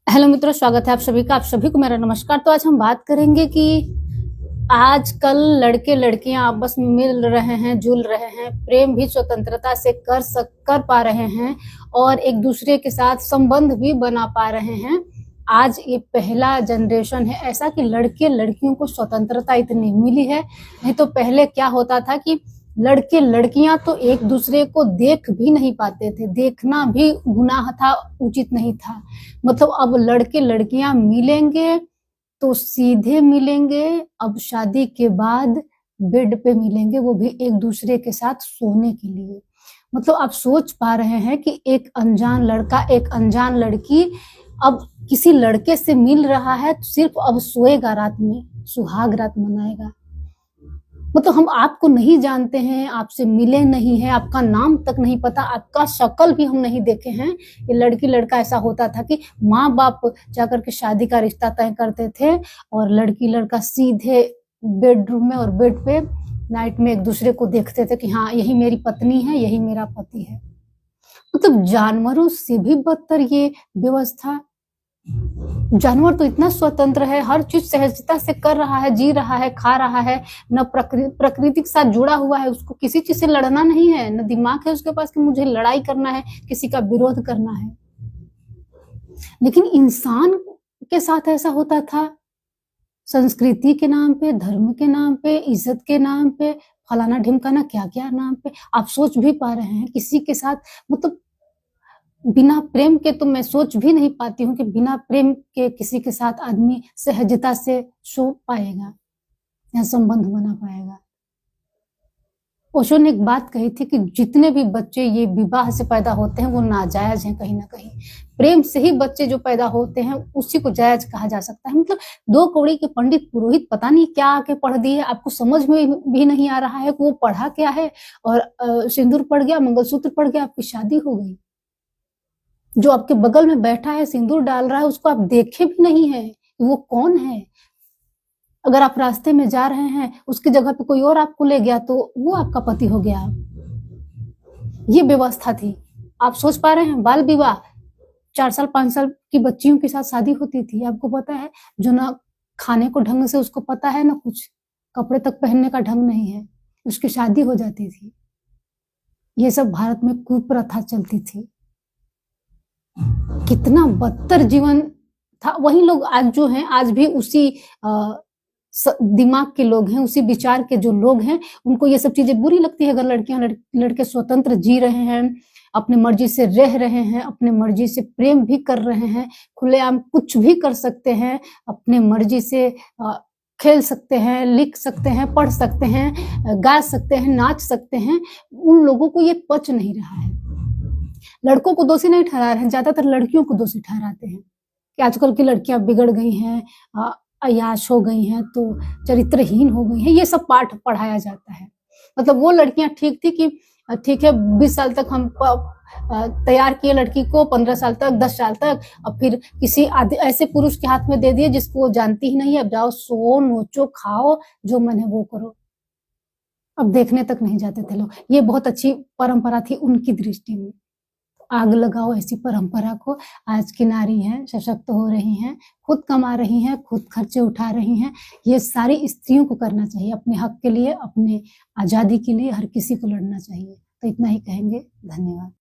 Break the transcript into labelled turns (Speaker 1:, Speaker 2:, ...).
Speaker 1: Hello मित्रों, स्वागत है आप सभी का। आप सभी को मेरा नमस्कार। तो आज हम बात करेंगे कि आजकल लड़के लड़कियां आपस में मिल रहे हैं, जुल रहे हैं, प्रेम भी स्वतंत्रता से कर पा रहे हैं और एक दूसरे के साथ संबंध भी बना पा रहे हैं। आज ये पहला जनरेशन है ऐसा कि लड़के लड़कियों को स्वतंत्रता इतनी मिली है। नहीं तो पहले क्या होता था कि लड़के लड़कियां तो एक दूसरे को देख भी नहीं पाते थे, देखना भी गुनाह था, उचित नहीं था। मतलब अब लड़के लड़कियां मिलेंगे तो सीधे मिलेंगे, अब शादी के बाद बेड पे मिलेंगे, वो भी एक दूसरे के साथ सोने के लिए। मतलब आप सोच पा रहे हैं कि एक अनजान लड़का एक अनजान लड़की अब किसी लड़के से मिल रहा है तो सिर्फ अब सोएगा, रात में सुहाग रात मनाएगा। मतलब हम आपको नहीं जानते हैं, आपसे मिले नहीं हैं, आपका नाम तक नहीं पता, आपका शक्ल भी हम नहीं देखे हैं। ये लड़की लड़का ऐसा होता था कि माँ बाप जाकर के शादी का रिश्ता तय करते थे और लड़की लड़का सीधे बेडरूम में और बेड पे नाइट में एक दूसरे को देखते थे कि हाँ, यही मेरी पत्नी है, यही मेरा पति है। मतलब जानवरों से भी बदतर ये व्यवस्था। जानवर तो इतना स्वतंत्र है, हर चीज सहजता से कर रहा है, जी रहा है, खा रहा है, न प्रकृति के साथ जुड़ा हुआ है, उसको किसी चीज से लड़ना नहीं है, न दिमाग है उसके पास कि मुझे लड़ाई करना है, किसी का विरोध करना है। लेकिन इंसान के साथ ऐसा होता था, संस्कृति के नाम पे, धर्म के नाम पे, इज्जत के नाम पे, फलाना ढिमकाना क्या क्या नाम पे। आप सोच भी पा रहे हैं किसी के साथ, मतलब बिना प्रेम के तो मैं सोच भी नहीं पाती हूँ कि बिना प्रेम के किसी के साथ आदमी सहजता से सो पाएगा या संबंध बना पाएगा। ओशो ने एक बात कही थी कि जितने भी बच्चे ये विवाह से पैदा होते हैं वो नाजायज हैं कहीं ना कहीं। प्रेम से ही बच्चे जो पैदा होते हैं उसी को जायज कहा जा सकता है। मतलब दो कौड़ी के पंडित पुरोहित पता नहीं क्या आके पढ़ दिए, आपको समझ में भी नहीं आ रहा है कि वो पढ़ा क्या है, और सिंदूर पड़ गया, मंगलसूत्र पड़ गया, आपकी शादी हो गई। जो आपके बगल में बैठा है, सिंदूर डाल रहा है, उसको आप देखे भी नहीं है वो कौन है। अगर आप रास्ते में जा रहे हैं, उसकी जगह पे कोई और आपको ले गया तो वो आपका पति हो गया। ये व्यवस्था थी। आप सोच पा रहे हैं, बाल विवाह 4 साल 5 साल की बच्चियों के साथ शादी होती थी। आपको पता है, जो ना खाने को ढंग से उसको पता है, ना कुछ कपड़े तक पहनने का ढंग नहीं है, उसकी शादी हो जाती थी। ये सब भारत में कुप्रथा चलती थी। कितना बदतर जीवन था। वही लोग आज जो हैं, आज भी उसी दिमाग के लोग हैं, उसी विचार के जो लोग हैं, उनको ये सब चीजें बुरी लगती है। अगर लड़कियां लड़के स्वतंत्र जी रहे हैं, अपनी मर्जी से रह रहे हैं, अपने मर्जी से प्रेम भी कर रहे हैं, खुलेआम कुछ भी कर सकते हैं, अपने मर्जी से खेल सकते हैं, लिख सकते हैं, पढ़ सकते हैं, गा सकते हैं, नाच सकते हैं, उन लोगों को ये पच नहीं रहा है। लड़कों को दोषी नहीं ठहरा रहे हैं, ज्यादातर लड़कियों को दोषी ठहराते हैं कि आजकल की लड़कियां बिगड़ गई हैं, अय्याश हो गई हैं, तो चरित्रहीन हो गई हैं। ये सब पाठ पढ़ाया जाता है। मतलब वो लड़कियां ठीक थी कि ठीक है, 20 साल तक हम तैयार किए लड़की को, 15 साल तक, 10 साल तक, और फिर किसी ऐसे पुरुष के हाथ में दे दिए जिसको वो जानती ही नहीं है। अब जाओ, सो नोचो, खाओ, जो मन है वो करो। अब देखने तक नहीं जाते थे लोग। ये बहुत अच्छी परंपरा थी उनकी दृष्टि में। आग लगाओ ऐसी परंपरा को। आज की नारी हैं, सशक्त हो रही हैं, खुद कमा रही हैं, खुद खर्चे उठा रही हैं। ये सारी स्त्रियों को करना चाहिए। अपने हक के लिए, अपने आजादी के लिए हर किसी को लड़ना चाहिए। तो इतना ही कहेंगे। धन्यवाद।